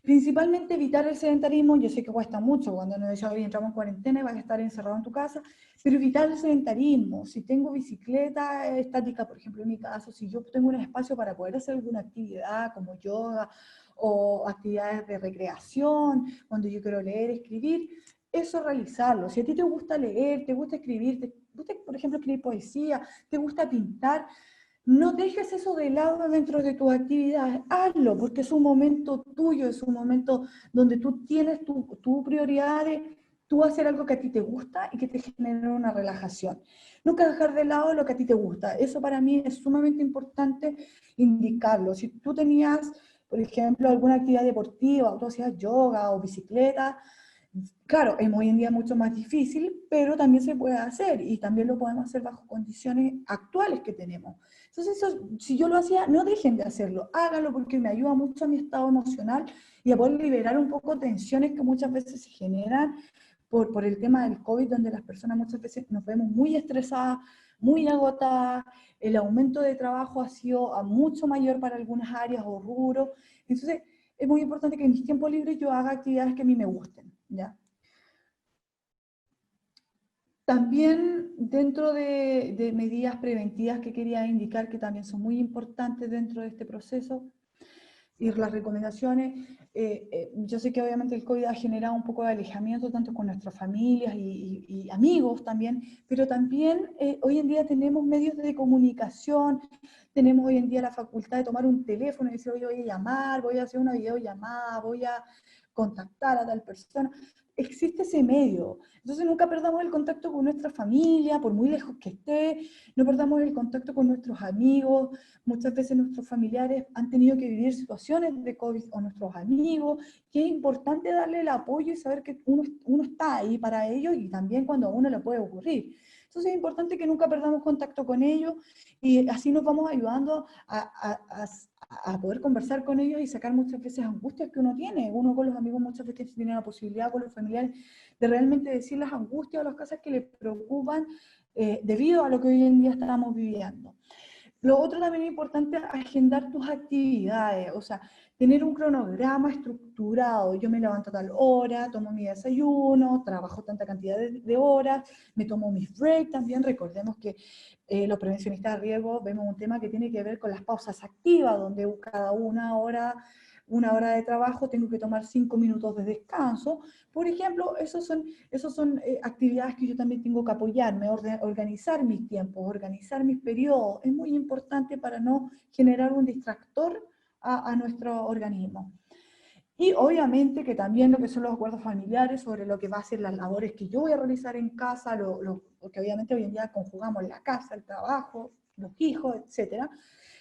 Principalmente evitar el sedentarismo. Yo sé que cuesta mucho cuando nos dice, hoy entramos en cuarentena y vas a estar encerrado en tu casa, pero evitar el sedentarismo. Si tengo bicicleta estática, por ejemplo, en mi caso, si yo tengo un espacio para poder hacer alguna actividad como yoga o actividades de recreación, cuando yo quiero leer, escribir, eso realizarlo. Si a ti te gusta leer, te gusta escribir, te gusta, por ejemplo, escribir poesía, te gusta pintar, no dejes eso de lado dentro de tus actividades, hazlo, porque es un momento tuyo, es un momento donde tú tienes tu prioridad de tú hacer algo que a ti te gusta y que te genere una relajación. Nunca dejar de lado lo que a ti te gusta. Eso para mí es sumamente importante indicarlo. Si tú tenías, por ejemplo, alguna actividad deportiva, o tú hacías yoga o bicicleta, claro, es hoy en día mucho más difícil, pero también se puede hacer y también lo podemos hacer bajo condiciones actuales que tenemos. Entonces, eso, si yo lo hacía, no dejen de hacerlo, háganlo porque me ayuda mucho a mi estado emocional y a poder liberar un poco tensiones que muchas veces se generan por el tema del COVID, donde las personas muchas veces nos vemos muy estresadas, muy agotadas, el aumento de trabajo ha sido mucho mayor para algunas áreas o rubros. Entonces, es muy importante que en mis tiempos libres yo haga actividades que a mí me gusten, ¿ya? También dentro de medidas preventivas que quería indicar que también son muy importantes dentro de este proceso, y las recomendaciones, yo sé que obviamente el COVID ha generado un poco de alejamiento tanto con nuestras familias y amigos también, pero también hoy en día tenemos medios de comunicación, tenemos hoy en día la facultad de tomar un teléfono y decir, oye, voy a llamar, voy a hacer una videollamada, voy a contactar a tal persona. Existe ese medio. Entonces nunca perdamos el contacto con nuestra familia, por muy lejos que esté, no perdamos el contacto con nuestros amigos. Muchas veces nuestros familiares han tenido que vivir situaciones de COVID o nuestros amigos, que es importante darle el apoyo y saber que uno está ahí para ellos y también cuando a uno le puede ocurrir. Entonces es importante que nunca perdamos contacto con ellos y así nos vamos ayudando a poder conversar con ellos y sacar muchas veces angustias que uno tiene. Uno con los amigos muchas veces tiene la posibilidad con los familiares de realmente decir las angustias o las cosas que le preocupan debido a lo que hoy en día estamos viviendo. Lo otro también es importante agendar tus actividades, o sea, tener un cronograma estructurado. Yo me levanto a tal hora, tomo mi desayuno, trabajo tanta cantidad de horas, me tomo mis breaks también. Recordemos que los prevencionistas de riesgo vemos un tema que tiene que ver con las pausas activas, donde cada una hora de trabajo tengo que tomar 5 minutos de descanso. Por ejemplo, esos son actividades que yo también tengo que apoyarme, organizar mis tiempos, organizar mis periodos. Es muy importante para no generar un distractor a nuestro organismo. Y obviamente que también lo que son los acuerdos familiares sobre lo que va a ser las labores que yo voy a realizar en casa, porque obviamente hoy en día conjugamos la casa, el trabajo, los hijos, etc.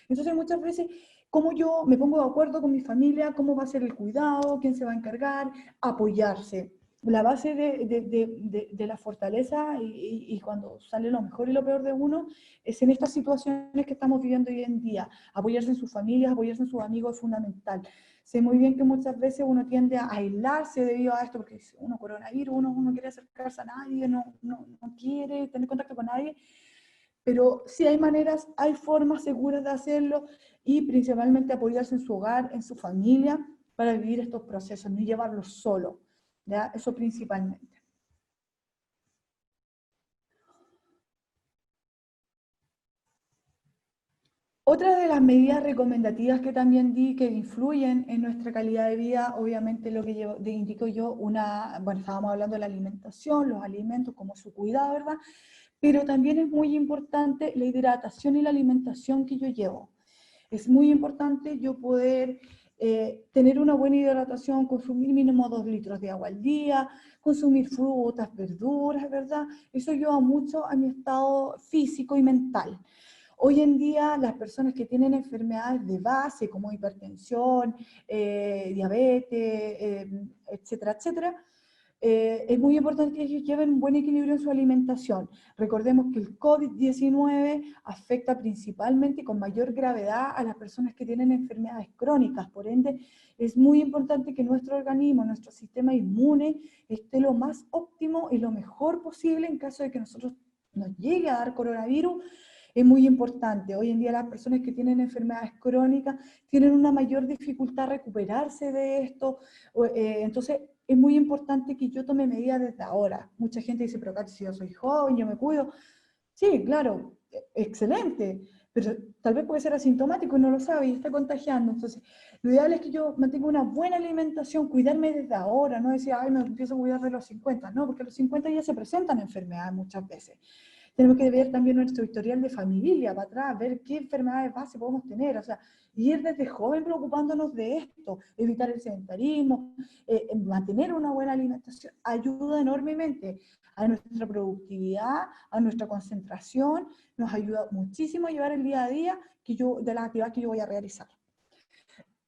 Entonces muchas veces, cómo yo me pongo de acuerdo con mi familia, cómo va a ser el cuidado, quién se va a encargar, apoyarse. La base de la fortaleza y cuando sale lo mejor y lo peor de uno es en estas situaciones que estamos viviendo hoy en día. Apoyarse en sus familias, apoyarse en sus amigos es fundamental. Sé muy bien que muchas veces uno tiende a aislarse debido a esto, porque uno coronavirus, uno no quiere acercarse a nadie, no quiere tener contacto con nadie, pero sí hay maneras, hay formas seguras de hacerlo y principalmente apoyarse en su hogar, en su familia, para vivir estos procesos, no llevarlos solo, ¿ya? Eso principalmente. Otra de las medidas recomendativas que también di que influyen en nuestra calidad de vida, obviamente lo que indico yo, bueno, estábamos hablando de la alimentación, los alimentos, como su cuidado, ¿verdad? Pero también es muy importante la hidratación y la alimentación que yo llevo. Es muy importante yo poder tener una buena hidratación, consumir mínimo 2 litros de agua al día, consumir frutas, verduras, ¿verdad? Eso ayuda mucho a mi estado físico y mental. Hoy en día las personas que tienen enfermedades de base como hipertensión, diabetes, etcétera, etcétera, Es muy importante que ellos lleven un buen equilibrio en su alimentación. Recordemos que el COVID-19 afecta principalmente y con mayor gravedad a las personas que tienen enfermedades crónicas. Por ende, es muy importante que nuestro organismo, nuestro sistema inmune, esté lo más óptimo y lo mejor posible en caso de que nosotros nos llegue a dar coronavirus. Es muy importante. Hoy en día las personas que tienen enfermedades crónicas tienen una mayor dificultad a recuperarse de esto. Entonces, es muy importante que yo tome medidas desde ahora. Mucha gente dice, pero Katy, si yo soy joven, yo me cuido. Sí, claro, excelente, pero tal vez puede ser asintomático y no lo sabe y está contagiando. Entonces, lo ideal es que yo mantenga una buena alimentación, cuidarme desde ahora, no decir, ay, me empiezo a cuidar de los 50, no, porque a los 50 ya se presentan enfermedades muchas veces. Tenemos que ver también nuestro historial de familia para atrás, ver qué enfermedades base podemos tener, o sea, ir desde joven preocupándonos de esto, evitar el sedentarismo, mantener una buena alimentación, ayuda enormemente a nuestra productividad, a nuestra concentración, nos ayuda muchísimo a llevar el día a día de las actividades que yo voy a realizar.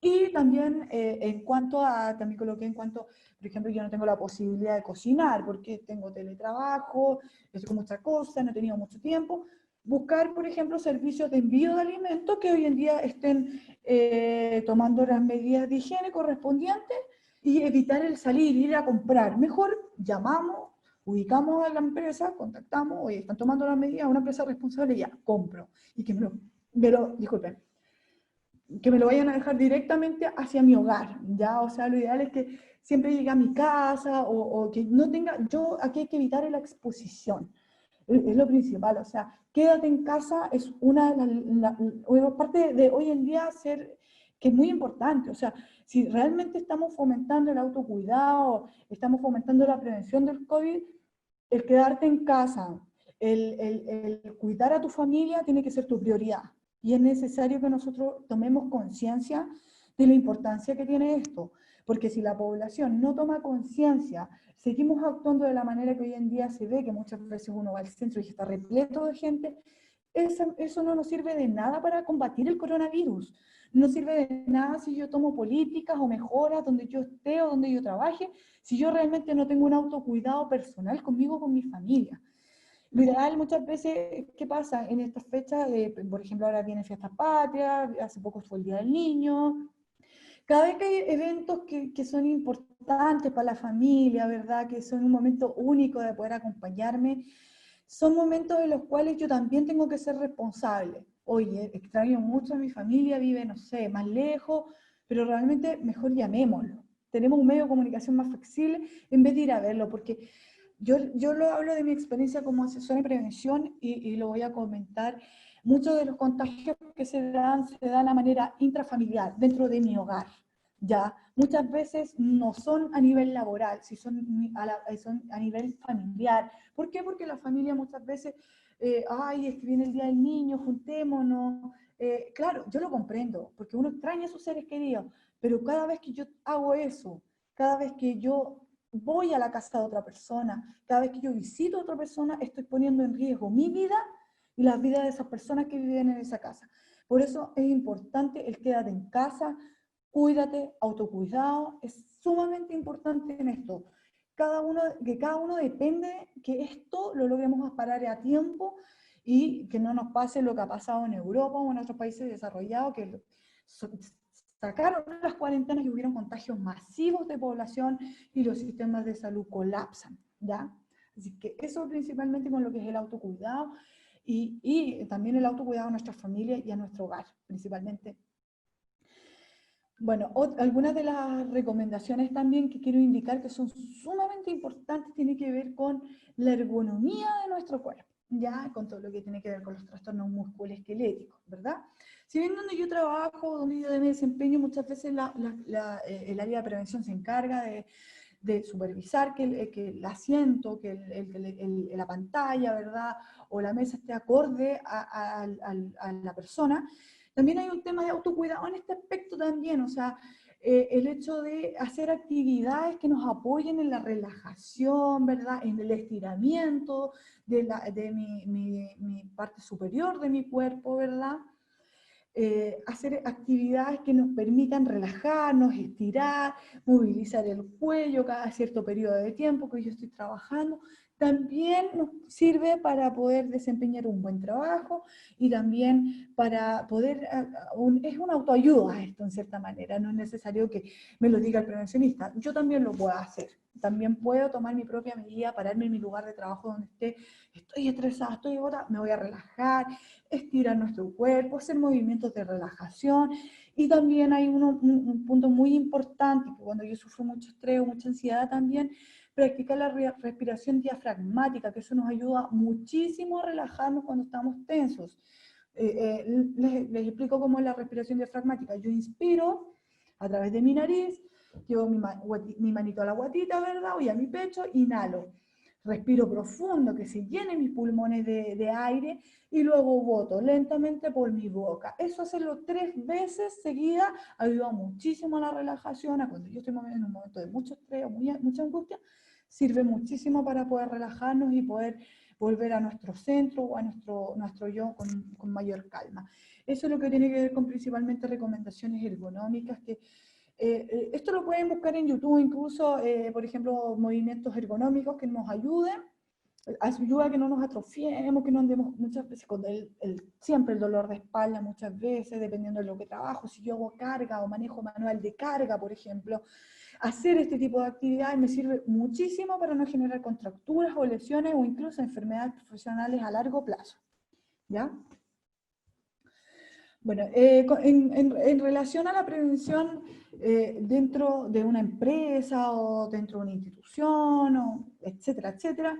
Y también en cuanto a, también coloqué en cuanto, por ejemplo, yo no tengo la posibilidad de cocinar porque tengo teletrabajo, estoy con muchas cosas, no he tenido mucho tiempo. Buscar, por ejemplo, servicios de envío de alimentos que hoy en día estén tomando las medidas de higiene correspondientes y evitar el salir, ir a comprar. Mejor llamamos, ubicamos a la empresa, contactamos, oye, están tomando las medidas, una empresa responsable, ya, compro. Y que disculpen, que me lo vayan a dejar directamente hacia mi hogar, ¿ya? O sea, lo ideal es que siempre llegue a mi casa o que no tenga, aquí hay que evitar la exposición, es lo principal, o sea, quédate en casa es una parte de hoy en día que es muy importante, o sea, si realmente estamos fomentando el autocuidado, estamos fomentando la prevención del COVID, el quedarte en casa, el cuidar a tu familia tiene que ser tu prioridad. Y es necesario que nosotros tomemos conciencia de la importancia que tiene esto. Porque si la población no toma conciencia, seguimos actuando de la manera que hoy en día se ve, que muchas veces uno va al centro y está repleto de gente, eso no nos sirve de nada para combatir el coronavirus. No sirve de nada si yo tomo políticas o mejoras donde yo esté o donde yo trabaje, si yo realmente no tengo un autocuidado personal conmigo o con mi familia. Lo ideal muchas veces, ¿qué pasa? En estas fechas, por ejemplo, ahora viene Fiestas Patrias, hace poco fue el Día del Niño. Cada vez que hay eventos que son importantes para la familia, ¿verdad? Que son un momento único de poder acompañarme, son momentos en los cuales yo también tengo que ser responsable. Oye, extraño mucho a mi familia, vive, no sé, más lejos, pero realmente mejor llamémoslo. Tenemos un medio de comunicación más flexible en vez de ir a verlo, porque yo lo hablo de mi experiencia como asesora de prevención y lo voy a comentar. Muchos de los contagios que se dan de manera intrafamiliar, dentro de mi hogar. ¿Ya? Muchas veces no son a nivel laboral, si son son a nivel familiar. ¿Por qué? Porque la familia muchas veces, ay, es que viene el Día del Niño, juntémonos. Claro, yo lo comprendo, porque uno extraña a sus seres queridos, pero cada vez que yo hago eso, cada vez que yo voy a la casa de otra persona, cada vez que yo visito a otra persona, estoy poniendo en riesgo mi vida y la vida de esas personas que viven en esa casa. Por eso es importante el quédate en casa, cuídate, autocuidado, es sumamente importante en esto. Que cada uno depende que esto lo logremos parar a tiempo y que no nos pase lo que ha pasado en Europa o en otros países desarrollados, que sacaron las cuarentenas y hubieron contagios masivos de población y los sistemas de salud colapsan, ¿ya? Así que eso principalmente con lo que es el autocuidado y también el autocuidado a nuestra familia y a nuestro hogar, principalmente. Bueno, algunas de las recomendaciones también que quiero indicar que son sumamente importantes tienen que ver con la ergonomía de nuestro cuerpo, ya con todo lo que tiene que ver con los trastornos musculoesqueléticos, ¿verdad? Si bien donde yo trabajo, donde yo me desempeño, muchas veces el área de prevención se encarga de supervisar que el asiento, que la pantalla, ¿verdad? O la mesa esté acorde a la persona. También hay un tema de autocuidado en este aspecto también, o sea, el hecho de hacer actividades que nos apoyen en la relajación, ¿verdad? En el estiramiento de mi parte superior de mi cuerpo, ¿verdad? hacer actividades que nos permitan relajarnos, estirar, movilizar el cuello cada cierto periodo de tiempo que yo estoy trabajando. También nos sirve para poder desempeñar un buen trabajo y también para poder, es una autoayuda esto en cierta manera, no es necesario que me lo diga el prevencionista, yo también lo puedo hacer, también puedo tomar mi propia medida, pararme en mi lugar de trabajo donde esté, estoy estresada, estoy agotada, me voy a relajar, estirar nuestro cuerpo, hacer movimientos de relajación. Y también hay un punto muy importante, que cuando yo sufro mucho estrés o mucha ansiedad también, practicar la respiración diafragmática, que eso nos ayuda muchísimo a relajarnos cuando estamos tensos. Les explico cómo es la respiración diafragmática. Yo inspiro a través de mi nariz, llevo mi manito a la guatita, ¿verdad? Y a mi pecho, inhalo. Respiro profundo, que se llenen mis pulmones de aire y luego boto lentamente por mi boca. Eso hacerlo 3 veces seguida ayuda muchísimo a la relajación, a cuando yo estoy en un momento de mucho estrés o mucha angustia, sirve muchísimo para poder relajarnos y poder volver a nuestro centro o a nuestro yo con mayor calma. Eso es lo que tiene que ver con principalmente recomendaciones ergonómicas que esto lo pueden buscar en YouTube, incluso, por ejemplo, movimientos ergonómicos que nos ayuden, ayuda a que no nos atrofiemos, que no andemos muchas veces con siempre el dolor de espalda, muchas veces, dependiendo de lo que trabajo, si yo hago carga o manejo manual de carga, por ejemplo, hacer este tipo de actividades me sirve muchísimo para no generar contracturas o lesiones o incluso enfermedades profesionales a largo plazo, ¿ya? Bueno, en relación a la prevención dentro de una empresa o dentro de una institución, etcétera, etcétera,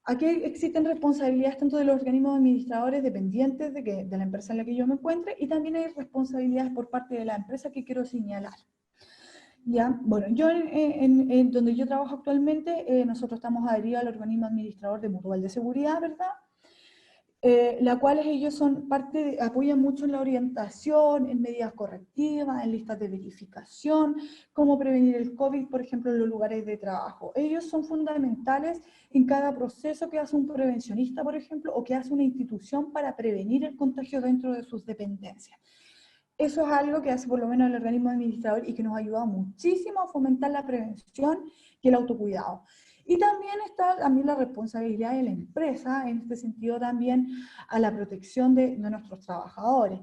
aquí existen responsabilidades tanto de los organismos administradores dependientes de la empresa en la que yo me encuentre y también hay responsabilidades por parte de la empresa que quiero señalar. Ya, bueno, yo en donde yo trabajo actualmente, nosotros estamos adheridos al organismo administrador de Mutual de Seguridad, ¿verdad? La cual ellos son apoyan mucho en la orientación, en medidas correctivas, en listas de verificación, cómo prevenir el COVID, por ejemplo, en los lugares de trabajo. Ellos son fundamentales en cada proceso que hace un prevencionista, por ejemplo, o que hace una institución para prevenir el contagio dentro de sus dependencias. Eso es algo que hace por lo menos el organismo administrador y que nos ayuda muchísimo a fomentar la prevención y el autocuidado. Y también está también la responsabilidad de la empresa, en este sentido también a la protección de nuestros trabajadores.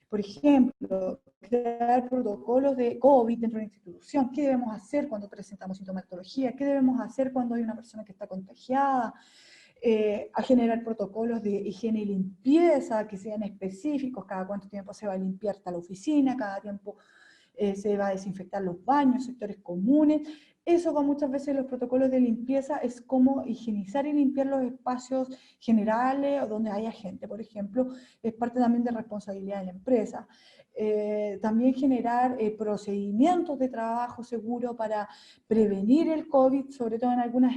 Por ejemplo, crear protocolos de COVID dentro de la institución. ¿Qué debemos hacer cuando presentamos sintomatología? ¿Qué debemos hacer cuando hay una persona que está contagiada? A generar protocolos de higiene y limpieza que sean específicos, cada cuánto tiempo se va a limpiar tal oficina, cada tiempo se va a desinfectar los baños, sectores comunes. Eso va muchas veces en los protocolos de limpieza, es como higienizar y limpiar los espacios generales o donde haya gente, por ejemplo, es parte también de responsabilidad de la empresa. También generar procedimientos de trabajo seguro para prevenir el COVID, sobre todo en algunas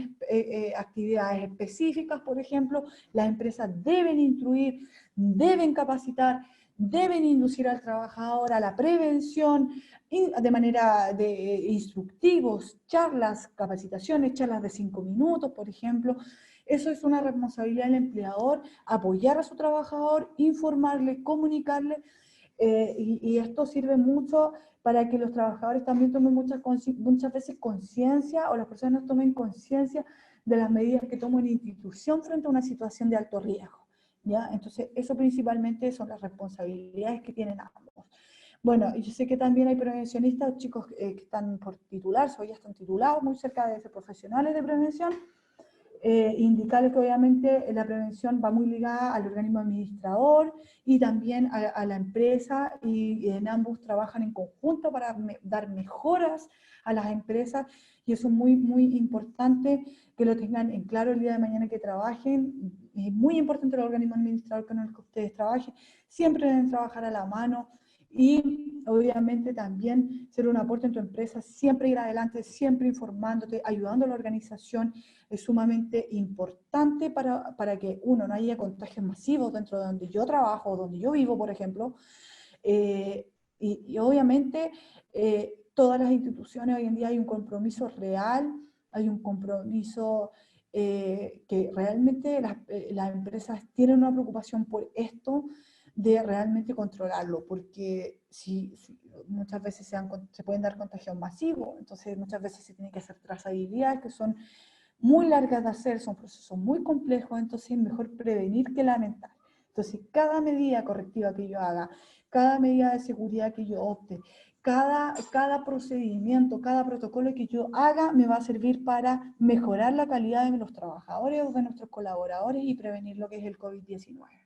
actividades específicas, por ejemplo, las empresas deben instruir, deben capacitar, deben inducir al trabajador a la prevención de manera de instructivos, charlas, capacitaciones, charlas de 5 minutos, por ejemplo. Eso es una responsabilidad del empleador, apoyar a su trabajador, informarle, comunicarle, y esto sirve mucho para que los trabajadores también tomen muchas veces conciencia, o las personas tomen conciencia de las medidas que toma una institución frente a una situación de alto riesgo, ¿ya? Entonces, eso principalmente son las responsabilidades que tienen ambos. Bueno, yo sé que también hay prevencionistas, chicos que están por titularse o ya están titulados, muy cerca de ser profesionales de prevención. Indicarles que obviamente la prevención va muy ligada al organismo administrador y también a la empresa, y en ambos trabajan en conjunto para dar mejoras a las empresas, y eso es muy, muy importante que lo tengan en claro el día de mañana que trabajen. Es muy importante el organismo administrador con el que ustedes trabajen, siempre deben trabajar a la mano, y obviamente también ser un aporte en tu empresa, siempre ir adelante, siempre informándote, ayudando a la organización, es sumamente importante para que uno no haya contagios masivos dentro de donde yo trabajo, donde yo vivo, por ejemplo. Y obviamente todas las instituciones hoy en día hay un compromiso real, hay un compromiso que realmente las empresas tienen una preocupación por esto, de realmente controlarlo, porque muchas veces se pueden dar contagios masivos, entonces muchas veces se tiene que hacer trazabilidad, que son muy largas de hacer, son procesos muy complejos, entonces es mejor prevenir que lamentar. Entonces, cada medida correctiva que yo haga, cada medida de seguridad que yo opte, cada procedimiento, cada protocolo que yo haga me va a servir para mejorar la calidad de los trabajadores o de nuestros colaboradores y prevenir lo que es el COVID-19.